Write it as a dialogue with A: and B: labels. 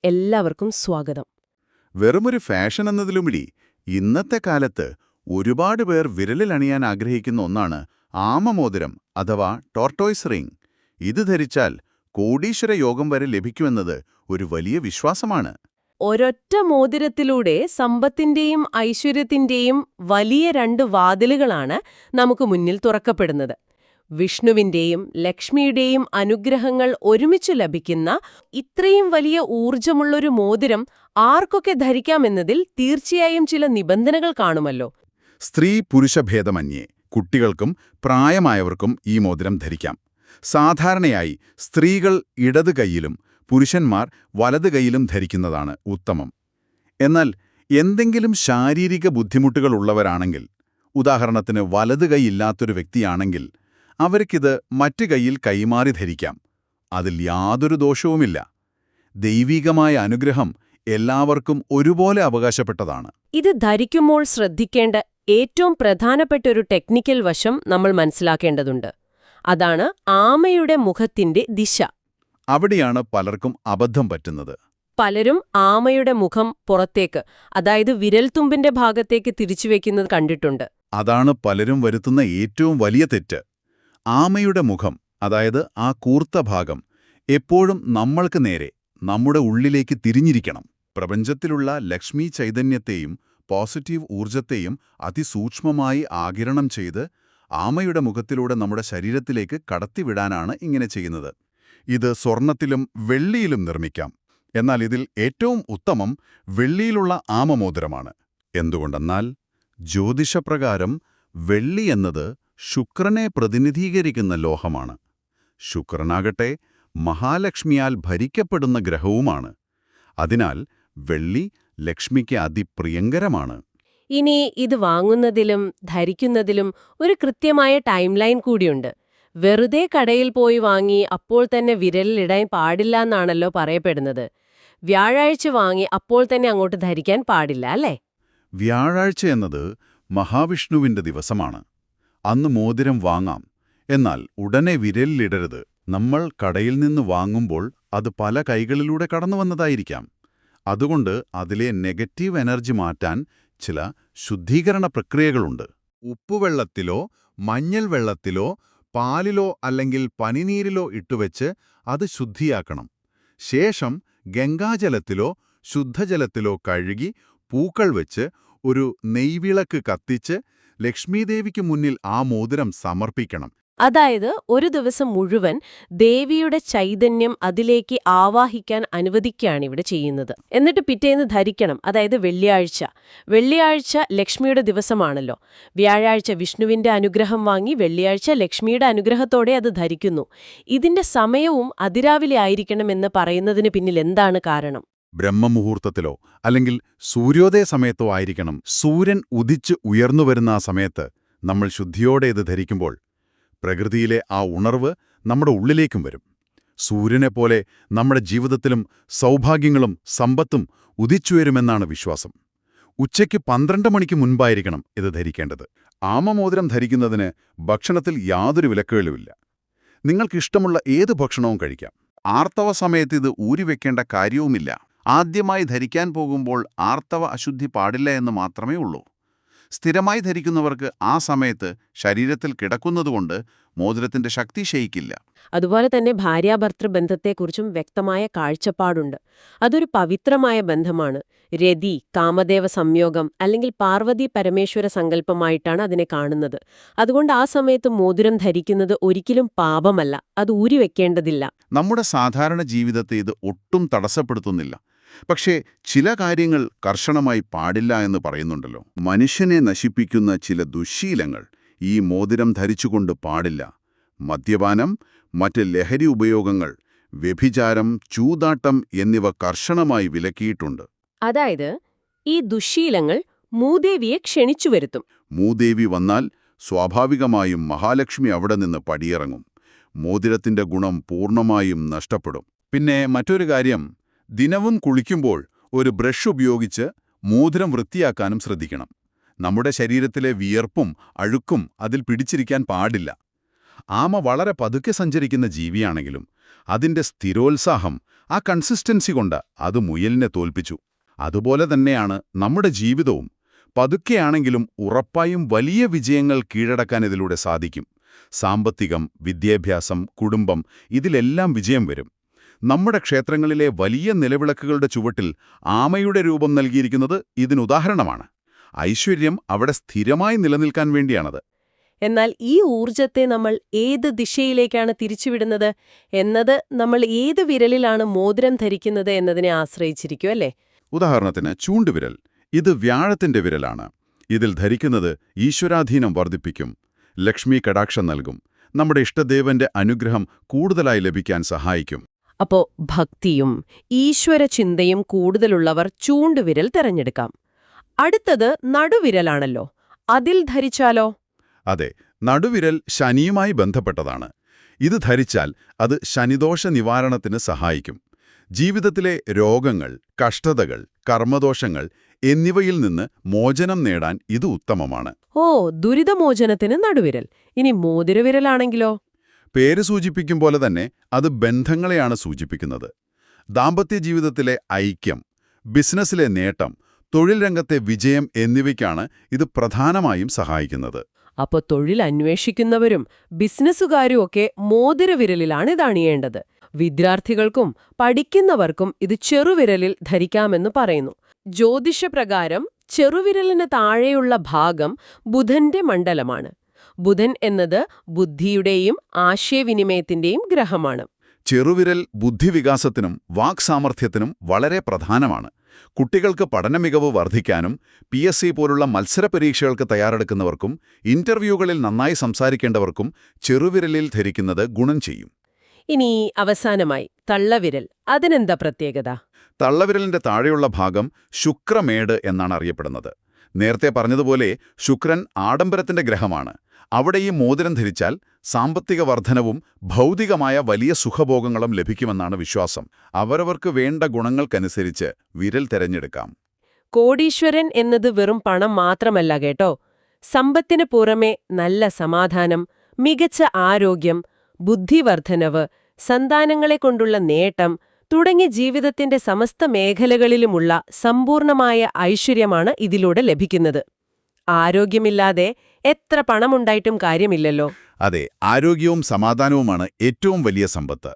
A: എല്ലാവർക്കും സ്വാഗതം.
B: വെറുമൊരു ഫാഷൻ എന്നതിലുമിടി ഇന്നത്തെ കാലത്ത് ഒരുപാട് പേർ വിരലിലണിയാൻ ആഗ്രഹിക്കുന്ന ഒന്നാണ് ആമമോതിരം അഥവാ ടോർട്ടോയ്സ് റിംഗ്. ഇത് ധരിച്ചാൽ കോടീശ്വര യോഗം വരെ ലഭിക്കുമെന്നത് ഒരു വലിയ വിശ്വാസമാണ്.
A: ഒരൊറ്റ മോതിരത്തിലൂടെ സമ്പത്തിന്റെയും ഐശ്വര്യത്തിന്റെയും വലിയ രണ്ട് വാതിലുകളാണ് നമുക്ക് മുന്നിൽ തുറക്കപ്പെടുന്നത്. വിഷ്ണുവിന്റെയും ലക്ഷ്മിയുടെയും അനുഗ്രഹങ്ങൾ ഒരുമിച്ചു ലഭിക്കുന്ന ഇത്രയും വലിയ ഊർജമുള്ളൊരു മോതിരം ആർക്കൊക്കെ ധരിക്കാമെന്നതിൽ തീർച്ചയായും ചില നിബന്ധനകൾ കാണുമല്ലോ.
B: സ്ത്രീ പുരുഷഭേദമന്യേ കുട്ടികൾക്കും പ്രായമായവർക്കും ഈ മോതിരം ധരിക്കാം. സാധാരണയായി സ്ത്രീകൾ ഇടത് കൈയിലും പുരുഷന്മാർ വലത് കൈയിലും ധരിക്കുന്നതാണ് ഉത്തമം. എന്നാൽ എന്തെങ്കിലും ശാരീരിക ബുദ്ധിമുട്ടുകൾ ഉള്ളവരാണെങ്കിൽ, ഉദാഹരണത്തിന് വലത് കൈ ഇല്ലാത്തൊരു വ്യക്തിയാണെങ്കിൽ, അവർക്കിത് മറ്റു കൈയിൽ കൈമാറി ധരിക്കാം. അതിൽ യാതൊരു ദോഷവുമില്ല. ദൈവികമായ അനുഗ്രഹം എല്ലാവർക്കും ഒരുപോലെ അവകാശപ്പെട്ടതാണ്.
A: ഇത് ധരിക്കുമ്പോൾ ശ്രദ്ധിക്കേണ്ട ഏറ്റവും പ്രധാനപ്പെട്ട ഒരു ടെക്നിക്കൽ വശം നമ്മൾ മനസ്സിലാക്കേണ്ടതുണ്ട്. അതാണ് ആമയുടെ മുഖത്തിന്റെ ദിശ.
B: അവിടെയാണ് പലർക്കും അബദ്ധം പറ്റുന്നത്.
A: പലരും ആമയുടെ മുഖം പുറത്തേക്ക്, അതായത് വിരൽത്തുമ്പിന്റെ ഭാഗത്തേക്ക് തിരിച്ചുവെക്കുന്നത് കണ്ടിട്ടുണ്ട്.
B: അതാണ് പലരും വരുത്തുന്ന ഏറ്റവും വലിയ തെറ്റ്. ആമയുടെ മുഖം, അതായത് ആ കൂർത്ത ഭാഗം, എപ്പോഴും നമ്മൾക്ക് നേരെ, നമ്മുടെ ഉള്ളിലേക്ക് തിരിഞ്ഞിരിക്കണം. പ്രപഞ്ചത്തിലുള്ള ലക്ഷ്മി ചൈതന്യത്തെയും പോസിറ്റീവ് ഊർജത്തെയും അതിസൂക്ഷ്മമായി ആഗിരണം ചെയ്ത് ആമയുടെ മുഖത്തിലൂടെ നമ്മുടെ ശരീരത്തിലേക്ക് കടത്തിവിടാനാണ് ഇങ്ങനെ ചെയ്യുന്നത്. ഇത് സ്വർണത്തിലും വെള്ളിയിലും നിർമ്മിക്കാം. എന്നാൽ ഇതിൽ ഏറ്റവും ഉത്തമം വെള്ളിയിലുള്ള ആമമോതിരമാണ്. എന്തുകൊണ്ടെന്നാൽ ജ്യോതിഷപ്രകാരം വെള്ളി എന്നത് ശുക്രനെ പ്രതിനിധീകരിക്കുന്ന ലോഹമാണ്. ശുക്രനാകട്ടെ മഹാലക്ഷ്മിയാൽ ഭരിക്കപ്പെടുന്ന ഗ്രഹവുമാണ്. അതിനാൽ വെള്ളി ലക്ഷ്മിക്ക് അതിപ്രിയങ്കരമാണ്.
A: ഇനി ഇത് വാങ്ങുന്നതിലും ധരിക്കുന്നതിലും ഒരു കൃത്യമായ ടൈം ലൈൻ കൂടിയുണ്ട്. വെറുതെ കടയിൽ പോയി വാങ്ങി അപ്പോൾ തന്നെ വിരലിലിടാൻ പാടില്ല എന്നാണല്ലോ പറയപ്പെടുന്നത്. വ്യാഴാഴ്ച വാങ്ങി അപ്പോൾ തന്നെ അങ്ങോട്ട് ധരിക്കാൻ പാടില്ല, അല്ലേ?
B: വ്യാഴാഴ്ച എന്നത് മഹാവിഷ്ണുവിന്റെ ദിവസമാണ്. അന്ന് മോതിരം വാങ്ങാം, എന്നാൽ ഉടനെ വിരലിലിടരുത്. നമ്മൾ കടയിൽ നിന്ന് വാങ്ങുമ്പോൾ അത് പല കൈകളിലൂടെ കടന്നുവന്നതായിരിക്കാം. അതുകൊണ്ട് അതിലെ നെഗറ്റീവ് എനർജി മാറ്റാൻ ചില ശുദ്ധീകരണ പ്രക്രിയകളുണ്ട്. ഉപ്പുവെള്ളത്തിലോ മഞ്ഞൾ വെള്ളത്തിലോ പാലിലോ അല്ലെങ്കിൽ പനിനീരിലോ ഇട്ടുവെച്ച് അത് ശുദ്ധിയാക്കണം. ശേഷം ഗംഗാജലത്തിലോ ശുദ്ധജലത്തിലോ കഴുകി പൂക്കൾ വെച്ച് ഒരു നെയ്വിളക്ക് കത്തിച്ച് ലക്ഷ്മീദേവിക്ക് മുന്നിൽ ആ മോതിരം സമർപ്പിക്കണം.
A: അതായത് ഒരു ദിവസം മുഴുവൻ ദേവിയുടെ ചൈതന്യം അതിലേക്ക് ആവാഹിക്കാൻ അനുവദിക്കുകയാണ് ഇവിടെ ചെയ്യുന്നത്. എന്നിട്ട് പിറ്റേന്ന് ധരിക്കണം, അതായത് വെള്ളിയാഴ്ച. വെള്ളിയാഴ്ച ലക്ഷ്മിയുടെ ദിവസമാണല്ലോ. വ്യാഴാഴ്ച വിഷ്ണുവിന്റെ അനുഗ്രഹം വാങ്ങി വെള്ളിയാഴ്ച ലക്ഷ്മിയുടെ അനുഗ്രഹത്തോടെ അത് ധരിക്കുന്നു. ഇതിന്റെ സമയവും അതിരാവിലെ ആയിരിക്കണമെന്ന് പറയുന്നതിന് പിന്നിൽ എന്താണ് കാരണം?
B: ബ്രഹ്മമുഹൂർത്തത്തിലോ അല്ലെങ്കിൽ സൂര്യോദയ സമയത്തോ ആയിരിക്കണം. സൂര്യൻ ഉദിച്ച് ഉയർന്നുവരുന്ന ആ സമയത്ത് നമ്മൾ ശുദ്ധിയോടെ ഇത് ധരിക്കുമ്പോൾ പ്രകൃതിയിലെ ആ ഉണർവ് നമ്മുടെ ഉള്ളിലേക്കും വരും. സൂര്യനെപ്പോലെ നമ്മുടെ ജീവിതത്തിലും സൗഭാഗ്യങ്ങളും സമ്പത്തും ഉദിച്ചുയരുമെന്നാണ് വിശ്വാസം. ഉച്ചയ്ക്ക് 12 മണിക്ക് മുൻപായിരിക്കണം ഇത് ധരിക്കേണ്ടത്. ആമമോതിരം ധരിക്കുന്നതിന് ഭക്ഷണത്തിൽ യാതൊരു വിലക്കുകളുമില്ല. നിങ്ങൾക്കിഷ്ടമുള്ള ഏത് ഭക്ഷണവും കഴിക്കാം. ആർത്തവ സമയത്ത് ഇത് ഊരിവെക്കേണ്ട കാര്യവുമില്ല. ആദ്യമായി ധരിക്കാൻ പോകുമ്പോൾ ആർത്തവ അശുദ്ധി പാടില്ല എന്ന് മാത്രമേ ഉള്ളൂ. സ്ഥിരമായി ധരിക്കുന്നവർക്ക് ആ സമയത്ത് ശരീരത്തിൽ കിടക്കുന്നതുകൊണ്ട് മോതിരത്തിന്റെ ശക്തി ക്ഷയിക്കില്ല.
A: അതുപോലെ തന്നെ ഭാര്യാഭർത്തൃ ബന്ധത്തെക്കുറിച്ചും വ്യക്തമായ കാഴ്ചപ്പാടുണ്ട്. അതൊരു പവിത്രമായ ബന്ധമാണ്. രതി കാമദേവ സംയോഗം അല്ലെങ്കിൽ പാർവതി പരമേശ്വര സങ്കല്പമായിട്ടാണ് അതിനെ കാണുന്നത്. അതുകൊണ്ട് ആ സമയത്ത് മോതിരം ധരിക്കുന്നത് ഒരിക്കലും പാപമല്ല, അത് ഊരിവെക്കേണ്ടതില്ല.
B: നമ്മുടെ സാധാരണ ജീവിതത്തെ ഇത് ഒട്ടും തടസ്സപ്പെടുത്തുന്നില്ല. പക്ഷേ ചില കാര്യങ്ങൾ കർശനമായി പാടില്ല എന്ന് പറയുന്നുണ്ടല്ലോ. മനുഷ്യനെ നശിപ്പിക്കുന്ന ചില ദുശ്ശീലങ്ങൾ ഈ മോതിരം ധരിച്ചുകൊണ്ട് പാടില്ല. മദ്യപാനം, മറ്റ് ലഹരി ഉപയോഗങ്ങൾ, വ്യഭിചാരം, ചൂതാട്ടം എന്നിവ കർശനമായി വിലക്കിയിട്ടുണ്ട്.
A: അതായത് ഈ ദുശ്ശീലങ്ങൾ മൂദേവിയെ ക്ഷണിച്ചു വരുത്തും.
B: മൂദേവി വന്നാൽ സ്വാഭാവികമായും മഹാലക്ഷ്മി അവിടെ നിന്ന് പടിയിറങ്ങും. മോതിരത്തിന്റെ ഗുണം പൂർണ്ണമായും നഷ്ടപ്പെടും. പിന്നെ മറ്റൊരു കാര്യം, ദിനവും കുളിക്കുമ്പോൾ ഒരു ബ്രഷ് ഉപയോഗിച്ച് മോതിരം വൃത്തിയാക്കാനും ശ്രദ്ധിക്കണം. നമ്മുടെ ശരീരത്തിലെ വിയർപ്പും അഴുക്കും അതിൽ പിടിച്ചിരിക്കാൻ പാടില്ല. ആമ വളരെ പതുക്കെ സഞ്ചരിക്കുന്ന ജീവിയാണെങ്കിലും അതിന്റെ സ്ഥിരോത്സാഹം, ആ കൺസിസ്റ്റൻസി കൊണ്ട് അത് മുയലിനെ തോൽപ്പിച്ചു. അതുപോലെ തന്നെയാണ് നമ്മുടെ ജീവിതവും. പതുക്കെയാണെങ്കിലും ഉറപ്പായും വലിയ വിജയങ്ങൾ കീഴടക്കാൻ ഇതിലൂടെ സാധിക്കും. സാമ്പത്തികം, വിദ്യാഭ്യാസം, കുടുംബം, ഇതിലെല്ലാം വിജയം വരും. നമ്മുടെ ക്ഷേത്രങ്ങളിലെ വലിയ നിലവിളക്കുകളുടെ ചുവട്ടിൽ ആമയുടെ രൂപം നൽകിയിരിക്കുന്നത് ഇതിനുദാഹരണമാണ്. ഐശ്വര്യം അവിടെ സ്ഥിരമായി നിലനിൽക്കാൻ വേണ്ടിയാണത്.
A: എന്നാൽ ഈ ഊർജത്തെ നമ്മൾ ഏത് ദിശയിലേക്കാണ് തിരിച്ചുവിടുന്നത് എന്നത് നമ്മൾ ഏത് വിരലിലാണ് മോതിരം ധരിക്കുന്നത് എന്നതിനെ ആശ്രയിച്ചിരിക്കും, അല്ലേ?
B: ഉദാഹരണത്തിന് ചൂണ്ടുവിരൽ. ഇത് വ്യാഴത്തിന്റെ വിരലാണ്. ഇതിൽ ധരിക്കുന്നത് ഈശ്വരാധീനം വർദ്ധിപ്പിക്കും, ലക്ഷ്മി കടാക്ഷം നൽകും, നമ്മുടെ ഇഷ്ടദേവന്റെ അനുഗ്രഹം കൂടുതലായി ലഭിക്കാൻ സഹായിക്കും.
A: അപ്പോ ഭക്തിയും ഈശ്വരചിന്തയും കൂടുതലുള്ളവർ ചൂണ്ടുവിരൽ തിരഞ്ഞെടുക്കാം. അടുത്തത് നടുവിരലാണല്ലോ. അതിൽ ധരിച്ചാലോ?
B: അതെ, നടുവിരൽ ശനിയുമായി ബന്ധപ്പെട്ടതാണ്. ഇത് ധരിച്ചാൽ അത് ശനിദോഷ നിവാരണത്തിന് സഹായിക്കും. ജീവിതത്തിലെ രോഗങ്ങൾ, കഷ്ടതകൾ, കർമ്മദോഷങ്ങൾ എന്നിവയിൽ നിന്ന് മോചനം നേടാൻ ഇത് ഉത്തമമാണ്.
A: ഓ, ദുരിതമോചനത്തിന് നടുവിരൽ. ഇനി മോതിരവിരലാണെങ്കിലോ?
B: പേര് സൂചിപ്പിക്കും പോലെ തന്നെ അത് ബന്ധങ്ങളെയാണ് സൂചിപ്പിക്കുന്നത്. ദാമ്പത്യ ജീവിതത്തിലെ ഐക്യം, ബിസിനസ്സിലെ നേട്ടം, തൊഴിൽ രംഗത്തെ വിജയം എന്നിവയ്ക്കാണ് ഇത് പ്രധാനമായും സഹായിക്കുന്നത്.
A: അപ്പോൾ തൊഴിൽ അന്വേഷിക്കുന്നവരും ബിസിനസ്സുകാരും ഒക്കെ മോതിരവിരലിലാണ് ഇത് അണിയേണ്ടത്. വിദ്യാർത്ഥികൾക്കും പഠിക്കുന്നവർക്കും ഇത് ചെറുവിരലിൽ ധരിക്കാമെന്ന് പറയുന്നു. ജ്യോതിഷപ്രകാരം ചെറുവിരലിന് താഴെയുള്ള ഭാഗം ബുധന്റെ മണ്ഡലമാണ്. ബുധൻ എന്നത് ബുദ്ധിയുടെയും ആശയവിനിമയത്തിന്റെയും ഗ്രഹമാണ്.
B: ചെറുവിരൽ ബുദ്ധിവികാസത്തിനും വാക്സാമർഥ്യത്തിനും വളരെ പ്രധാനമാണ്. കുട്ടികൾക്ക് പഠനമികവ് വർദ്ധിക്കാനും PSC പോലുള്ള മത്സര പരീക്ഷകൾക്ക് തയ്യാറെടുക്കുന്നവർക്കും ഇന്റർവ്യൂകളിൽ നന്നായി സംസാരിക്കേണ്ടവർക്കും ചെറുവിരലിൽ ധരിക്കുന്നത് ഗുണം ചെയ്യും.
A: ഇനി അവസാനമായി തള്ളവിരൽ. അതിനെന്താ പ്രത്യേകത?
B: തള്ളവിരലിന്റെ താഴെയുള്ള ഭാഗം ശുക്രമേട് എന്നാണ് അറിയപ്പെടുന്നത്. നേരത്തെ പറഞ്ഞതുപോലെ ശുക്രൻ ആഡംബരത്തിന്റെ ഗ്രഹമാണ്. അവിടെ ഈ മോതിരം ധരിച്ചാൽ സാമ്പത്തിക വർധനവും ഭൗതികമായ വലിയ സുഖഭോഗങ്ങളും ലഭിക്കുമെന്നാണ് വിശ്വാസം. അവരവർക്ക് വേണ്ട ഗുണങ്ങൾക്കനുസരിച്ച് വിരൽ തെരഞ്ഞെടുക്കാം.
A: കോടീശ്വരൻ എന്നത് വെറും പണം മാത്രമല്ല കേട്ടോ. സമ്പത്തിന് പുറമെ നല്ല സമാധാനം, മികച്ച ആരോഗ്യം, ബുദ്ധിവർദ്ധനവ്, സന്താനങ്ങളെ കൊണ്ടുള്ള നേട്ടം തുടങ്ങി ജീവിതത്തിന്റെ സമസ്ത മേഖലകളിലുമുള്ള സമ്പൂർണമായ ഐശ്വര്യമാണ് ഇതിലൂടെ ലഭിക്കുന്നത്. ആരോഗ്യമില്ലാതെ എത്ര പണമുണ്ടായിട്ടും കാര്യമില്ലല്ലോ.
B: അതെ, ആരോഗ്യവും സമാധാനവുമാണ് ഏറ്റവും വലിയ സമ്പത്ത്.